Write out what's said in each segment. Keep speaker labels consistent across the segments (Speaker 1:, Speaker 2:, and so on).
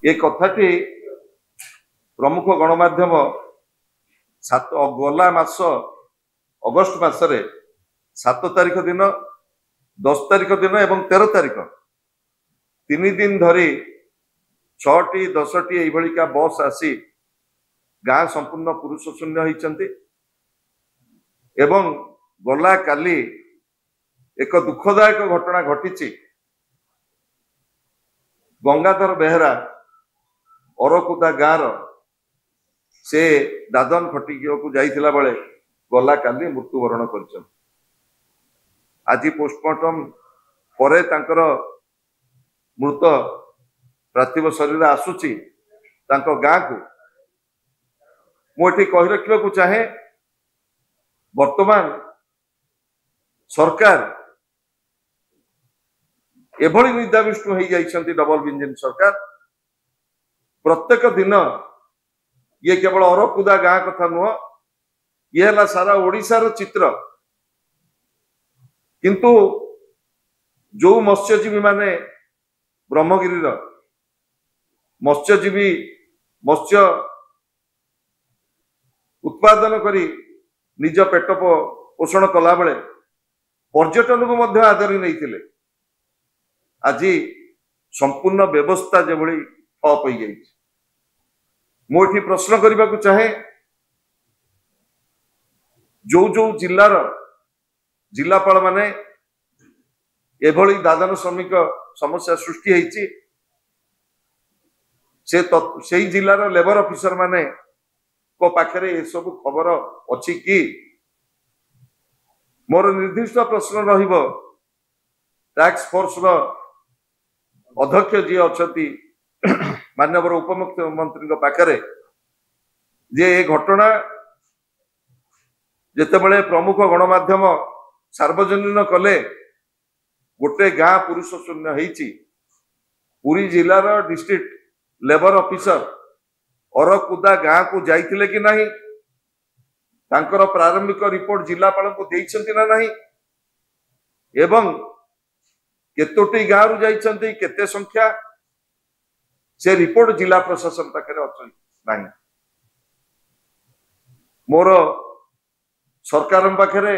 Speaker 1: ए कथाटी प्रमुख गणमाध्यम गला मास अगस्ट मासरे 7 तारिख दिन 10 तारिख दिन एवं 13 तारिख 3 दिन धरी 6टी 10टी एभलिका बस आसी गाँ संपूर्ण पुरुष शून्य होती एवं गला काली एक दुखदायक घटना घटी गंगाधर बेहरा अरकुदा गाँव से दादन खटिक जाइथिला बेले गला काली मृत्युवरण कर आज पोस्टमार्टम परे तांकर मृत पार्थिव शरीर आसुची तांको गाँ को मुझे कही रखा चाहे वर्तमान सरकार एभली निदाविष्णु हो जाइछंती डबल इंजिन सरकार प्रत्येक दिन ये केवल अरकुदा गाँ कथा नुह ये है सारा ओडिशार चित्र किंतु जो मत्स्यजीवी माने ब्रह्मगिरी मत्स्यजीवी मत्स्य उत्पादन करी निज पेट पोषण कला बेले पर्यटन को मध्य आदरी नहीं थिले आज संपूर्ण व्यवस्था जो ठप हो गई मुझे प्रश्न करने को चाहे जो जो जिलार जिलापाल माने एभली दादन श्रमिक समस्या सृष्टि होती से जिलार लेबर ऑफिसर माने को पाखरे ये सब खबर अच्छी कि मोर निर्दिष्ट प्रश्न रहिबो टैक्स फोर्स रो अध्यक्ष जी अच्छी माननीय उपमुख्यमंत्री पाखरे जे ये घटना जितेबले प्रमुख गणमाध्यम सार्वजनीन कले गोटे गाँ पुरुष शून्य होती पुरी जिलार डिस्ट्रिक्ट लेबर ऑफिसर अरकुदा गाँ को जाइथिले कि नहीं तांकर प्रारंभिक रिपोर्ट जिलापाल को देइछंती ना नहीं एवं केतोटी गाँ रु जाइछंती केते संख्या से रिपोर्ट जिला प्रशासन पाखे अच्छी नहीं मोर सरकार पाखे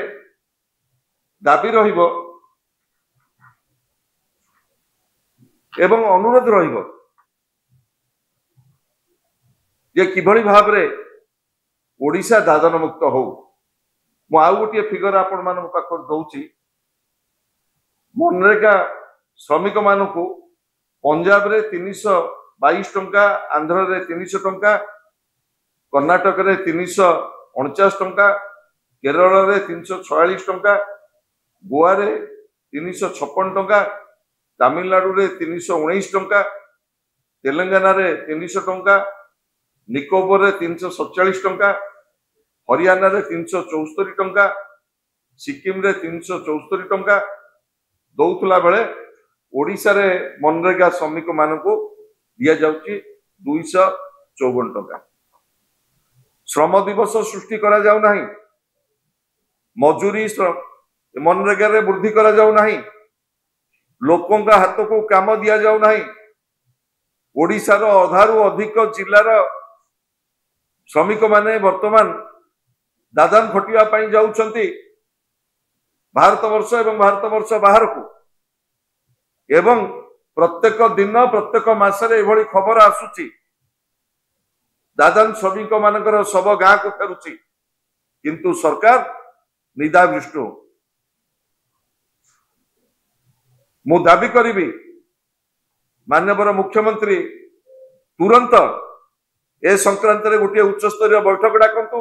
Speaker 1: दाबी रहिबो एवं अनुरोध रहिबो जे किभली भाव रे ओडिशा दादन मुक्त हो मु आउ गोटे फिगर आपण मान पाख दौची मनरेगा श्रमिक मान को पंजाब रे 322 टंका आंध्र रे 300 टंका कर्णाटक रे 349 टंका केरल रे 346 टंका गोवा रे 356 टंका तमिलनाडु रे 319 टंका तेलंगाना रे 300 टंका निकोबर रे 347 टंका हरियाणा रे 374 टंका सिक्किम रे 374 टंका दौथला बेले ओडिशा रे मनरेगा श्रमिक मान को दिया जाउची 254 टंका श्रम दिवस सृष्टि करा जाउ नाही मजूरी मनरेगा रे वृद्धि करा जाउ नाही लोकों का हाथ को काम दिया जाउ नाही ओडिशा रो अधारु अधिक जिलार श्रमिक माने वर्तमान दादन खटिया पाई जाउछंती भारत वर्ष एवं भारत वर्ष बाहर को एवं प्रत्येक दिन प्रत्येक मासरे एभली खबर आसुची दादन श्रमिक मानकर सब गाँ को फेरुची किंतु सरकार निदाविष्णु मु दाबी करी माननीय मुख्यमंत्री तुरंत ए संक्रांत रे गोटे उच्च स्तरीय बैठक डाकंतु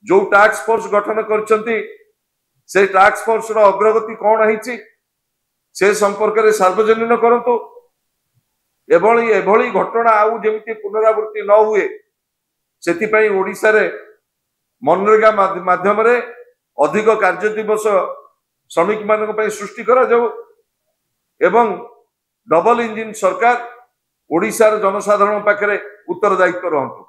Speaker 1: जो टास्क फोर्स गठन करछंती से टास्क फोर्स रो अग्रगति कौन है से संपर्क में सार्वजनीन करंतु एभली घटना आउ जेमिति पुनरावृत्ति न हुए सेति ओडिशा रे मनरेगा माध्यम रे अधिक कार्य दिवस श्रमिक मान सृष्टि करा जाऊ एवं डबल इंजिन सरकार ओडिशार जनसाधारण पाखे उत्तरदायित्व रहंतु।